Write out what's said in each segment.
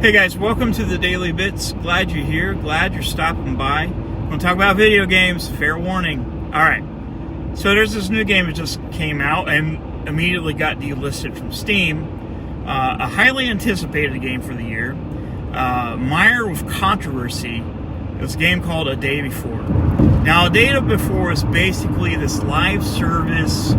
Hey guys, welcome to the Daily Bits. Glad you're here. Glad you're stopping by. We're going to talk about video games. Fair warning. Alright, so there's this new game that just came out and immediately got delisted from Steam. A highly anticipated game for the year. Mired with controversy. It's a game called A Day Before. Now, A Day Before is basically this live service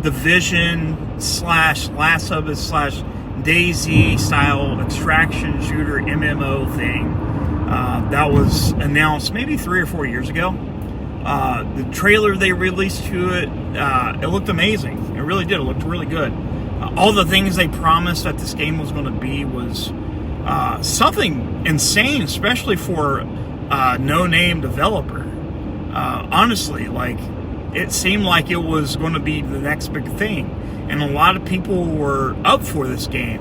Division slash Last of Us slash DayZ style extraction shooter MMO thing that was announced maybe 3 or 4 years ago. The trailer they released to it, it looked amazing. It really did. It looked really good. All the things they promised that this game was going to be was something insane, especially for a no-name developer. Honestly, like, it seemed like it was going to be the next big thing. And a lot of people were up for this game.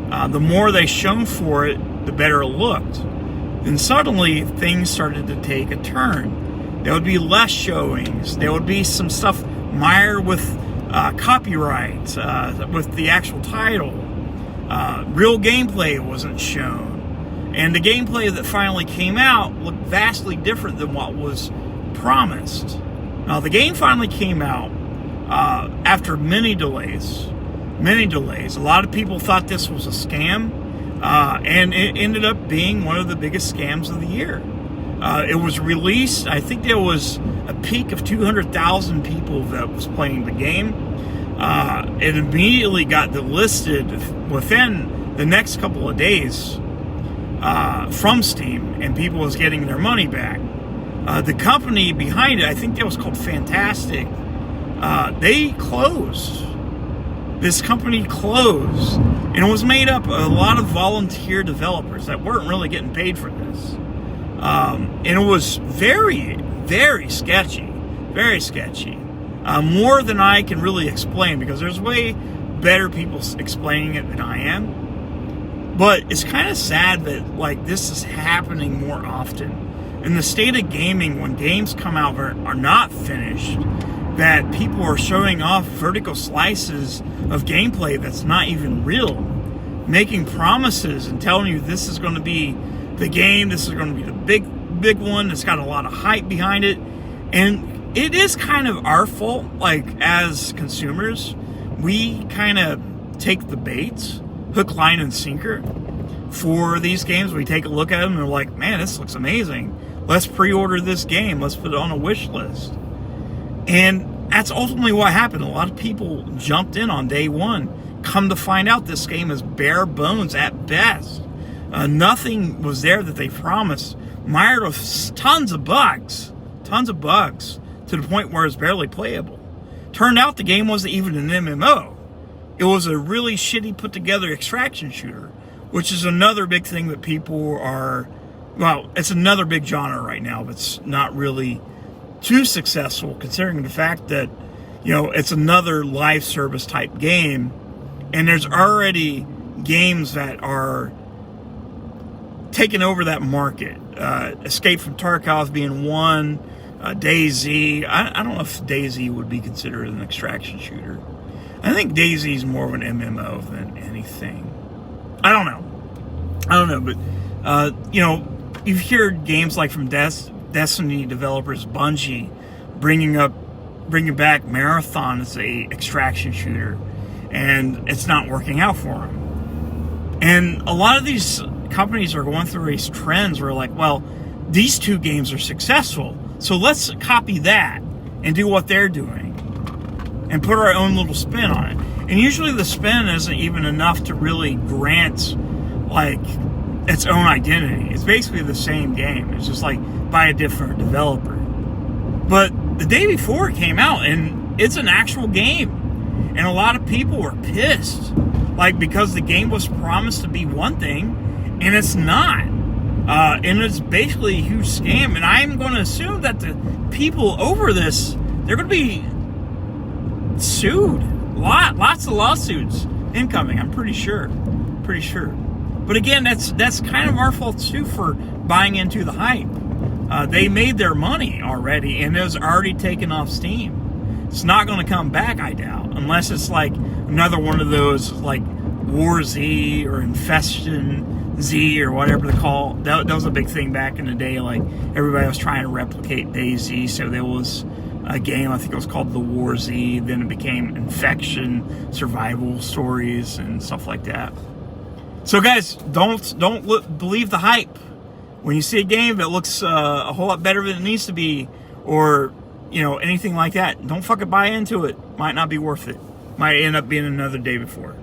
The more they shone for it, the better it looked. Then suddenly, things started to take a turn. There would be less showings. There would be some stuff mired with copyright, with the actual title. Real gameplay wasn't shown. And the gameplay that finally came out looked vastly different than what was promised. Now, the game finally came out after many delays. A lot of people thought this was a scam, and it ended up being one of the biggest scams of the year. It was released, I think there was a peak of 200,000 people that was playing the game. It immediately got delisted within the next couple of days from Steam, and people was getting their money back. The company behind it, I think that was called Fantastic, they closed. This company closed, and it was made up of a lot of volunteer developers that weren't really getting paid for this. And it was very, very sketchy. Very sketchy. More than I can really explain, because there's way better people explaining it than I am. But it's kind of sad that, like, this is happening more often. In the state of gaming, when games come out are not finished, that people are showing off vertical slices of gameplay that's not even real, making promises and telling you this is going to be the game, this is going to be the big one, it's got a lot of hype behind it. And it is kind of our fault, like, as consumers. We kind of take the bait, hook, line, and sinker for these games. We take a look at them and we're like, man, this looks amazing. Let's pre-order this game. Let's put it on a wish list. And that's ultimately what happened. A lot of people jumped in on day one. Come to find out, this game is bare bones at best. Nothing was there that they promised. Mired with tons of bugs, to the point where it's barely playable. Turned out the game wasn't even an MMO. It was a really shitty put together extraction shooter, which is another big thing that people are, well, it's another big genre right now that's not really too successful, considering the fact that, you know, it's another live service type game, and there's already games that are taking over that market. Escape from Tarkov being one, DayZ. I don't know if DayZ would be considered an extraction shooter. I think DayZ is more of an MMO than anything. I don't know, but you know, you've heard games like from Destiny developers, Bungie, bringing back Marathon as a extraction shooter, and it's not working out for them. And a lot of these companies are going through these trends where, like, well, these two games are successful, so let's copy that and do what they're doing and put our own little spin on it. And usually the spin isn't even enough to really grant, like, its own identity. It's basically the same game. It's just like by a different developer. But The Day Before came out, and it's an actual game. And a lot of people were pissed, like, because the game was promised to be one thing, and it's not. And it's basically a huge scam. And I'm going to assume that the people over this, they're going to be sued. Lots of lawsuits incoming, I'm pretty sure. But again, that's kind of our fault too for buying into the hype. They made their money already, and it was already taken off Steam. It's not going to come back, I doubt, unless it's like another one of those like War Z or Infestation Z or whatever they call. That was a big thing back in the day. Like everybody was trying to replicate DayZ, so there was a game, I think it was called The War Z. Then it became Infection, survival stories, and stuff like that. So guys, don't believe the hype. When you see a game that looks a whole lot better than it needs to be, or anything like that, don't fucking buy into it. Might not be worth it. Might end up being another day before.